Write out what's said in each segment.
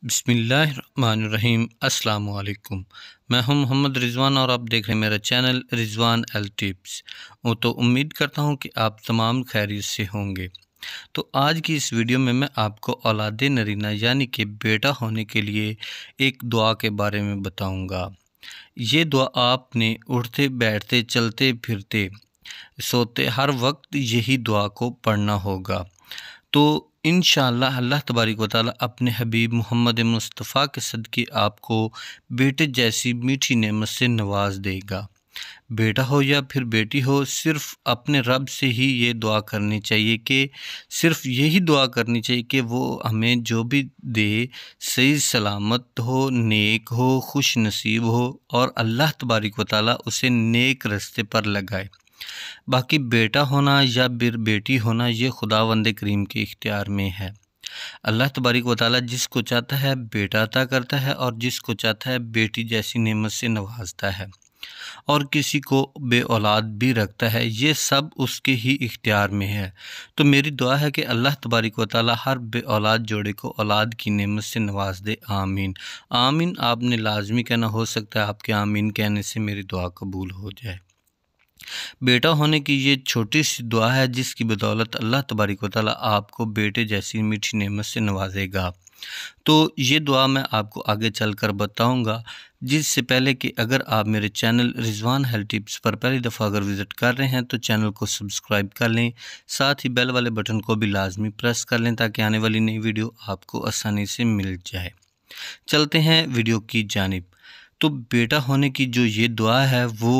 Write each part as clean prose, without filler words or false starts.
बिस्मिल्लाहिर्रहमानिर्रहीम। अस्सलाम वालेकुम। मैं हूं मोहम्मद रिज़वान और आप देख रहे हैं मेरा चैनल रिज़वान एल टिप्स। तो उम्मीद करता हूं कि आप तमाम खैरियत से होंगे। तो आज की इस वीडियो में मैं आपको औलाद नरीना यानी कि बेटा होने के लिए एक दुआ के बारे में बताऊंगा। ये दुआ आपने उठते बैठते चलते फिरते सोते हर वक्त यही दुआ को पढ़ना होगा। तो इंशाअल्लाह अल्लाह तबारक व तआला अपने हबीब मोहम्मद मुस्तफ़ा के सदक़े आपको बेटे जैसी मीठी नेमत से नवाज देगा। बेटा हो या फिर बेटी हो, सिर्फ़ अपने रब से ही ये दुआ करनी चाहिए कि सिर्फ़ यही दुआ करनी चाहिए कि वो हमें जो भी दे सही सलामत हो, नेक हो, खुश नसीब हो और अल्लाह तबारक व तआला उसे नेक रास्ते पर लगाए। बाकी बेटा होना या फिर बेटी होना ये खुदावंद करीम के इख्तियार में है। अल्लाह तबारक व तआला जिसको चाहता है बेटा अता करता है और जिसको चाहता है बेटी जैसी नेमत से नवाजता है और किसी को बे औलाद भी रखता है। ये सब उसके ही इख्तियार में है। तो मेरी दुआ है कि अल्लाह तबारक व तआला हर बे औलाद जोड़े को औलाद की नेमत से नवाज दे। आमीन आमीन। आपने लाजमी कहना, हो सकता है आपके आमीन कहने से मेरी दुआ कबूल हो जाए। बेटा होने की ये छोटी सी दुआ है जिसकी बदौलत अल्लाह तबारक व तआला आपको बेटे जैसी मीठी नेमत से नवाजेगा। तो ये दुआ मैं आपको आगे चलकर बताऊंगा। जिससे पहले कि अगर आप मेरे चैनल रिज़वान हेल्थ टिप्स पर पहली दफ़ा अगर विज़िट कर रहे हैं तो चैनल को सब्सक्राइब कर लें, साथ ही बेल वाले बटन को भी लाजमी प्रेस कर लें ताकि आने वाली नई वीडियो आपको आसानी से मिल जाए। चलते हैं वीडियो की जानिब। तो बेटा होने की जो ये दुआ है वो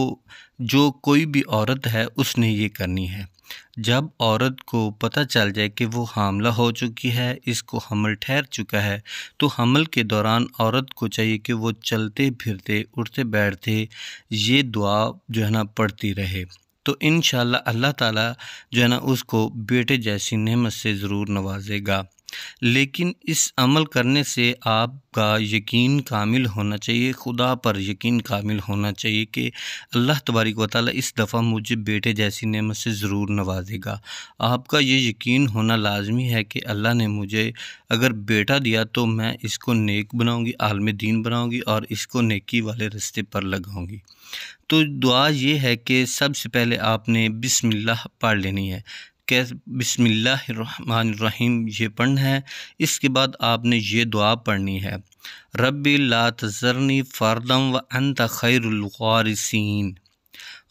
जो कोई भी औरत है उसने ये करनी है। जब औरत को पता चल जाए कि वो हामला हो चुकी है, इसको हमल ठहर चुका है, तो हमल के दौरान औरत को चाहिए कि वो चलते फिरते उठते बैठते ये दुआ जो है ना पढ़ती रहे। तो इंशाअल्लाह अल्लाह ताला जो है ना उसको बेटे जैसी नेमत से ज़रूर नवाजेगा। लेकिन इस अमल करने से आपका यकीन कामिल होना चाहिए, खुदा पर यकीन कामिल होना चाहिए कि अल्लाह तबारक व तआला इस दफ़ा मुझे बेटे जैसी नेमत से ज़रूर नवाजेगा। आपका ये यकीन होना लाजमी है कि अल्लाह ने मुझे अगर बेटा दिया तो मैं इसको नेक बनाऊंगी, आलिम दीन बनाऊंगी और इसको नेकी वाले रास्ते पर लगाऊंगी। तो दुआ ये है कि सबसे पहले आपने बिस्मिल्लाह पढ़ लेनी है। कैसे? बिस्मिल्लाहिर्रहमानिर्रहीम ये पढ़ना है। इसके बाद आपने ये दुआ पढ़नी है, रब्बी ला तज़रनी फ़र्दम व अंत खैरुल वारिसीन।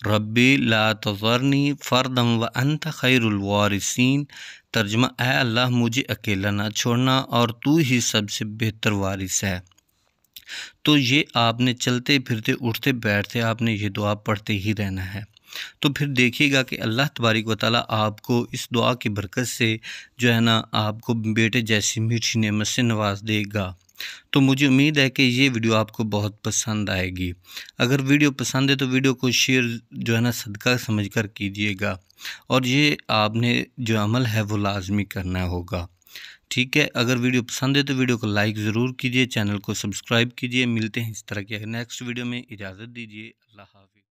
रब्बी ला तज़रनी फ़र्दम व अंत खैरुल वारिसीन। तर्जुमा, ऐ अल्लाह मुझे अकेला ना छोड़ना और तू ही सबसे बेहतर वारिस है। तो ये आपने चलते फिरते उठते बैठते आपने ये दुआ पढ़ते ही रहना है। तो फिर देखिएगा कि अल्लाह तबारक व तआला आपको इस दुआ की बरकत से जो है ना आपको बेटे जैसी मीठी नेमत से नवाज देगा। तो मुझे उम्मीद है कि ये वीडियो आपको बहुत पसंद आएगी। अगर वीडियो पसंद है तो वीडियो को शेयर जो है ना सदका समझकर कीजिएगा और ये आपने जो अमल है वो लाजमी करना होगा। ठीक है, अगर वीडियो पसंद है तो वीडियो को लाइक ज़रूर कीजिए, चैनल को सब्सक्राइब कीजिए। मिलते हैं इस तरह के नेक्स्ट वीडियो में। इजाज़त दीजिए। अल्लाह हाफ़िज़।